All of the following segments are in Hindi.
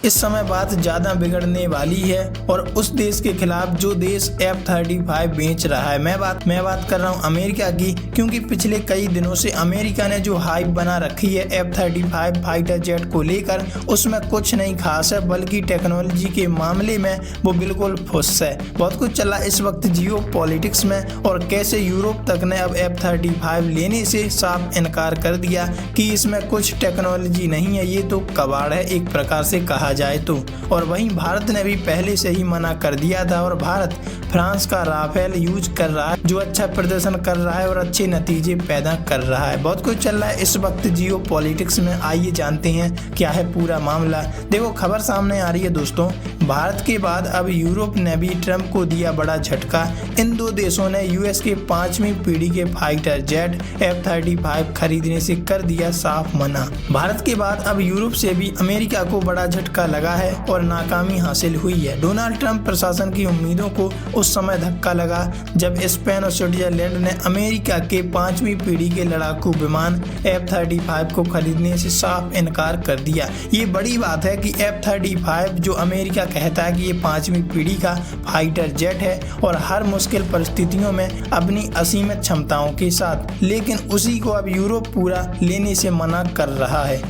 इस समय बात ज्यादा बिगड़ने वाली है और उस देश के खिलाफ जो देश F-35 बेच रहा है। मैं बात कर रहा हूँ अमेरिका की, क्योंकि पिछले कई दिनों से अमेरिका ने जो हाइप बना रखी है F-35 फाइटर जेट को लेकर, उसमें कुछ नहीं खास है, बल्कि टेक्नोलॉजी के मामले में वो बिल्कुल फुस है। बहुत कुछ चला इस वक्त जियो पॉलिटिक्स में, और कैसे यूरोप तक ने अब F-35 लेने से साफ इनकार कर दिया कि इसमें कुछ टेक्नोलॉजी नहीं है, ये तो कबाड़ है एक प्रकार से कहा जाए तो। और वहीं भारत ने भी पहले से ही मना कर दिया था, और भारत फ्रांस का राफेल यूज कर रहा है, जो अच्छा प्रदर्शन कर रहा है और अच्छे नतीजे पैदा कर रहा है। बहुत कुछ चल रहा है इस वक्त जियो पॉलिटिक्स में, आइए जानते हैं क्या है पूरा मामला। देखो खबर सामने आ रही है दोस्तों, भारत के बाद अब यूरोप ने भी ट्रंप को दिया बड़ा झटका। इन दो देशों ने यूएस के 5वीं पीढ़ी के फाइटर जेट F-35 खरीदने से कर दिया साफ मना। भारत के बाद अब यूरोप से भी अमेरिका को बड़ा झटका लगा है और नाकामी हासिल हुई है। डोनाल्ड ट्रंप प्रशासन की उम्मीदों को उस समय धक्का लगा जब स्पेन और स्विट्जरलैंड ने अमेरिका के 5वीं पीढ़ी के लड़ाकू विमान F-35 को खरीदने से साफ इनकार कर दिया। ये बड़ी बात है कि F-35 जो अमेरिका कहता है कि ये 5वीं पीढ़ी का फाइटर जेट है और हर मुश्किल परिस्थितियों में अपनी असीमित क्षमताओं के साथ, लेकिन उसी को अब यूरोप पूरा लेने से मना कर रहा है।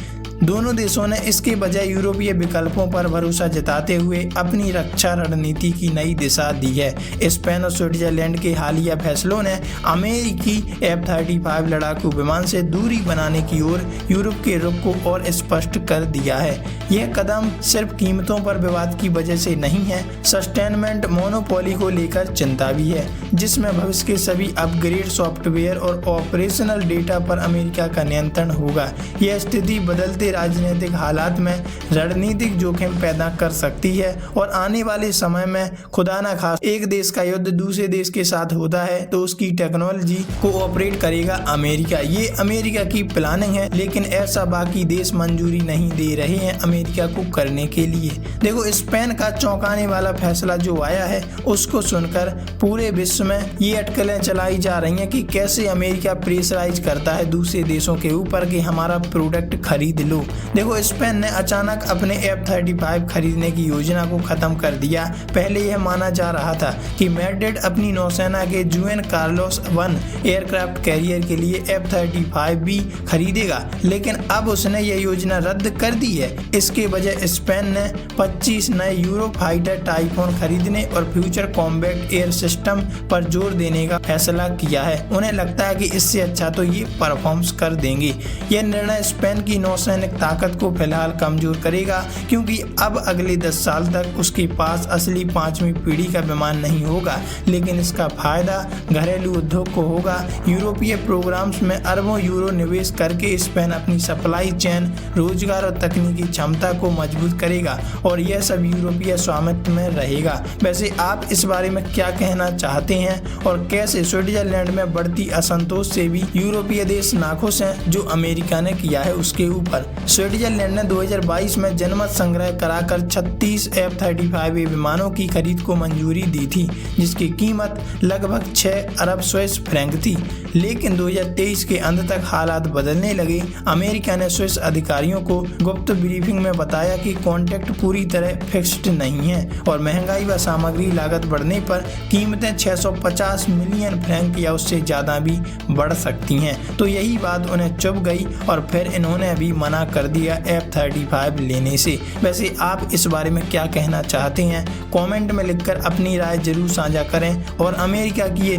दोनों देशों ने इसके बजाय यूरोपीय विकल्पों पर भरोसा जताते हुए अपनी रक्षा रणनीति की नई दिशा दी है। स्पेन और स्विट्जरलैंड के हालिया फैसलों ने अमेरिकी F-35 लड़ाकू विमान से दूरी बनाने की ओर यूरोप के रुख को और स्पष्ट कर दिया है। यह कदम सिर्फ कीमतों पर विवाद की वजह से नहीं है, सस्टेनमेंट मोनोपोली को लेकर चिंता भी है, जिसमें भविष्य के सभी अपग्रेड सॉफ्टवेयर और ऑपरेशनल डेटा पर अमेरिका का नियंत्रण होगा। यह स्थिति बदलते राजनीतिक हालात में रणनीतिक जोखिम पैदा कर सकती है, और आने वाले समय में खुदा न खास्ता एक देश का युद्ध दूसरे देश के साथ होता है तो उसकी टेक्नोलॉजी को ऑपरेट करेगा अमेरिका। ये अमेरिका की प्लानिंग है, लेकिन ऐसा बाकी देश मंजूरी नहीं दे रहे हैं अमेरिका को करने के लिए। देखो स्पेन का चौंकाने वाला फैसला जो आया है, उसको सुनकर पूरे विश्व में ये अटकलें चलाई जा रही हैं कि कैसे अमेरिका प्रेशराइज करता है दूसरे देशों के ऊपर कि हमारा प्रोडक्ट खरीद लो। देखो स्पेन ने अचानक अपने F-35 खरीदने की योजना को खत्म कर दिया। पहले यह माना जा रहा था कि मैड्रिड अपनी नौसेना के जुएन कार्लोस 1 एयरक्राफ्ट कैरियर के लिए F-35 भी खरीदेगा, लेकिन अब उसने यह योजना रद्द कर दी है। इसके बजाय स्पेन ने 25 नए यूरो फाइटर टाइफोन खरीदने और फ्यूचर कॉम्बैट एयर सिस्टम पर जोर देने का फैसला किया है। उन्हें लगता है कि इससे अच्छा तो ये परफॉर्म कर देंगे। यह निर्णय स्पेन की नौसैनिक ताकत को फिलहाल कमजोर करेगा, क्योंकि अब अगले 10 साल तक उसके पास असली 5वीं पीढ़ी का विमान नहीं होगा, लेकिन इसका फायदा घरेलू उद्योग को होगा। यूरोपीय प्रोग्राम्स में अरबों यूरो निवेश करके स्पेन अपनी सप्लाई चेन, रोजगार और तकनीकी क्षमता को मजबूत करेगा, और यह सब यूरोपीय स्वामित्व में रहेगा। वैसे आप इस बारे में क्या कहना चाहते हैं, और कैसे स्विट्जरलैंड में बढ़ती असंतोष से भी यूरोपीय देश नाखुश हैं जो अमेरिका ने किया है उसके ऊपर। स्विट्जरलैंड ने 2022 में जनमत संग्रह कराकर 36 F-35 विमानों की खरीद को मंजूरी दी थी, जिसकी कीमत लगभग 6 अरब स्विस फ्रैंक थी। लेकिन 2023 के अंत तक हालात बदलने लगे। अमेरिका ने स्विस अधिकारियों को गुप्त ब्रीफिंग में बताया कि कॉन्ट्रैक्ट पूरी तरह फिक्स्ड नहीं है, और महंगाई व सामग्री लागत बढ़ने पर कीमतें 650 मिलियन फ्रैंक या उससे ज्यादा भी बढ़ सकती हैं। तो यही बात उन्हें चुभ गई और फिर इन्होंने भी मना कर दिया F-35 लेने से। वैसे आप इस बारे में क्या कहना चाहते हैं, कमेंट में लिखकर अपनी राय जरूर साझा करें। और अमेरिका की ये